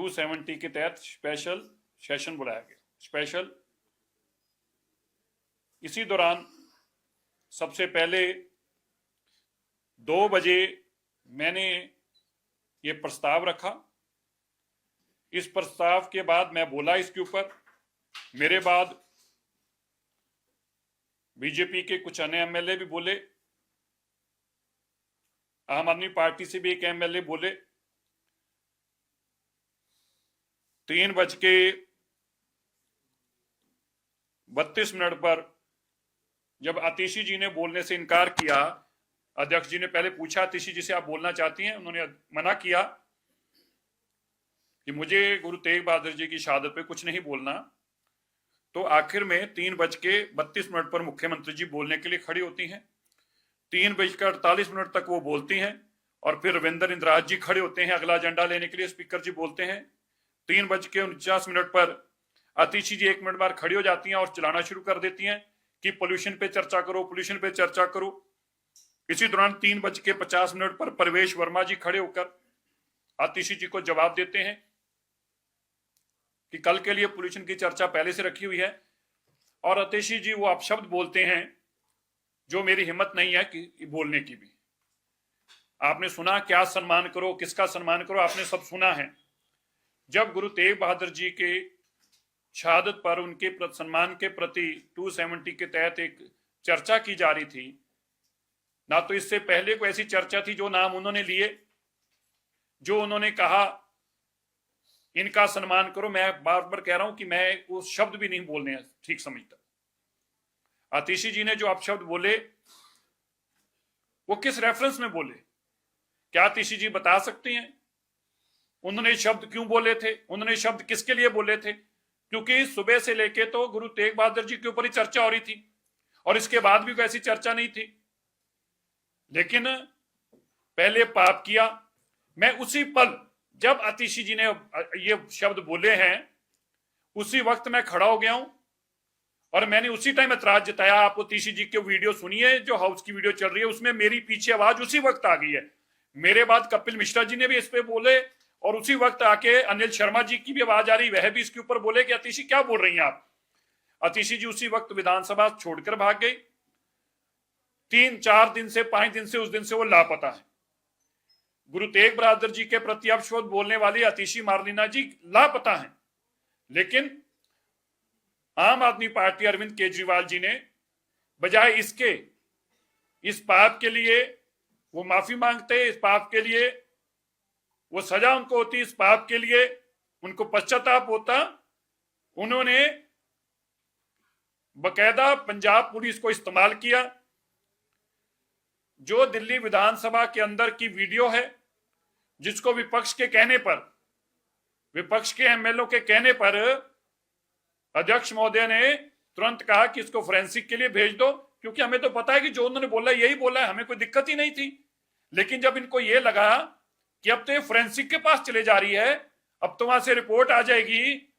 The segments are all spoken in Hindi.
270 के तहत स्पेशल सेशन बुलाया गया। स्पेशल इसी दौरान सबसे पहले 2 बजे मैंने ये प्रस्ताव रखा। इस प्रस्ताव के बाद मैं बोला इसके ऊपर। मेरे बाद बीजेपी के कुछ अन्य एमएलए भी बोले, आम आदमी पार्टी से भी एक एमएलए बोले। 3:32 पर जब आतिशी जी ने बोलने से इनकार किया, अध्यक्ष जी ने पहले पूछा आतिशी जी से आप बोलना चाहती हैं, उन्होंने मना किया कि मुझे गुरु तेग बहादुर जी की शहादत पे कुछ नहीं बोलना। तो आखिर में 3:32 पर मुख्यमंत्री जी बोलने के लिए खड़ी होती हैं। 3:48 तक वो बोलती हैं और फिर रविंद्र इंद्राज जी खड़े होते हैं अगला एजेंडा लेने के लिए। स्पीकर जी बोलते हैं। 3:49 पर आतिशी जी 1 मिनट बाद खड़ी हो जाती हैं और चलाना शुरू कर देती हैं कि पोल्यूशन पे चर्चा करो, पोल्यूशन पे चर्चा करो। इसी दौरान 3:50 पर परवेश वर्मा जी खड़े होकर आतिशी जी को जवाब देते हैं कि कल के लिए पोल्यूशन की चर्चा पहले से रखी हुई है। और आतिशी जी वो अपशब्द बोलते हैं जो मेरी हिम्मत नहीं है कि बोलने की भी। आपने सुना क्या सम्मान करो, किसका सम्मान करो, आपने सब सुना है। जब गुरु तेग बहादुर जी के शहादत पर उनके सम्मान के प्रति 270 के तहत एक चर्चा की जा रही थी, ना तो इससे पहले कोई ऐसी चर्चा थी जो नाम उन्होंने लिए, जो उन्होंने कहा इनका सम्मान करो। मैं बार बार कह रहा हूं कि मैं वो शब्द भी नहीं बोलने ठीक समझता। आतिशी जी ने जो अपशब्द बोले वो किस रेफरेंस में बोले, क्या आतिशी जी बता सकते हैं उन्होंने शब्द क्यों बोले थे, उन्होंने शब्द किसके लिए बोले थे? क्योंकि सुबह से लेके तो गुरु तेग बहादुर जी के ऊपर ही चर्चा हो रही थी और इसके बाद भी कोई ऐसी चर्चा नहीं थी। लेकिन पहले पाप किया। मैं उसी पल जब आतिशी जी ने ये शब्द बोले हैं उसी वक्त मैं खड़ा हो गया हूं और मैंने उसी टाइम एतराज जताया। आप आतिशी जी के वीडियो सुनिए, जो हाउस की वीडियो चल रही है उसमें मेरी पीछे आवाज उसी वक्त आ गई है। मेरे बाद कपिल मिश्रा जी ने भी इस पे बोले और उसी वक्त आके अनिल शर्मा जी की भी आवाज आ रही, वह भी इसके ऊपर बोले कि आतिशी क्या बोल रही हैं आप। आतिशी जी उसी वक्त विधानसभा छोड़कर भाग गई। 3-4 दिन से 5 दिन से उस दिन से वो लापता है। गुरु तेग बहादुर जी के प्रति अपशब्द बोलने वाली आतिशी मारलीना जी लापता हैं। लेकिन आम आदमी पार्टी अरविंद केजरीवाल जी ने बजाय इसके इस पाप के लिए वो माफी मांगते, इस पाप के लिए वो सजा उनको होती, इस पाप के लिए उनको पश्चाताप होता, उन्होंने बकायदा पंजाब पुलिस को इस्तेमाल किया। जो दिल्ली विधानसभा के अंदर की वीडियो है जिसको विपक्ष के कहने पर, विपक्ष के एमएलए के कहने पर अध्यक्ष महोदय ने तुरंत कहा कि इसको फोरेंसिक के लिए भेज दो, क्योंकि हमें तो पता है कि जो उन्होंने बोला यही बोला है, हमें कोई दिक्कत ही नहीं थी। लेकिन जब इनको ये लगा कि अब तो ये फोरेंसिक के पास चले जा रही है, अब तो वहां से रिपोर्ट आ जाएगी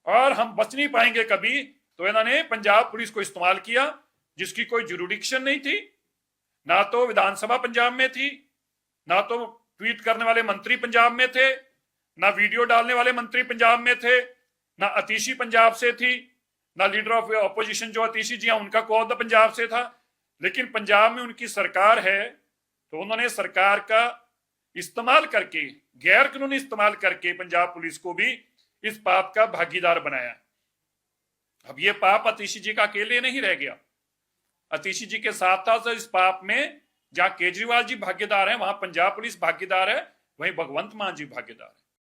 और हम बच नहीं पाएंगे कभी, तो इन्होंने पंजाब पुलिस को इस्तेमाल किया जिसकी कोई जुरिडिक्शन नहीं थी। ना तो विधानसभा पंजाब में थी, ना तो ट्वीट करने वाले मंत्री पंजाब में थे, ना वीडियो डालने वाले मंत्री पंजाब में थे, ना आतिशी पंजाब से थी, ना लीडर ऑफ ऑपोजिशन जो आतिशी जी हैं उनका कोई पंजाब से था। लेकिन पंजाब में उनकी सरकार है तो उन्होंने सरकार का इस्तेमाल करके, गैर कानूनी इस्तेमाल करके पंजाब पुलिस को भी इस पाप का भागीदार बनाया। अब ये पाप आतिशी जी का अकेले नहीं रह गया, आतिशी जी के साथ साथ इस पाप में जहां केजरीवाल जी भागीदार है वहां पंजाब पुलिस भागीदार है, वहीं भगवंत मान जी भागीदार है।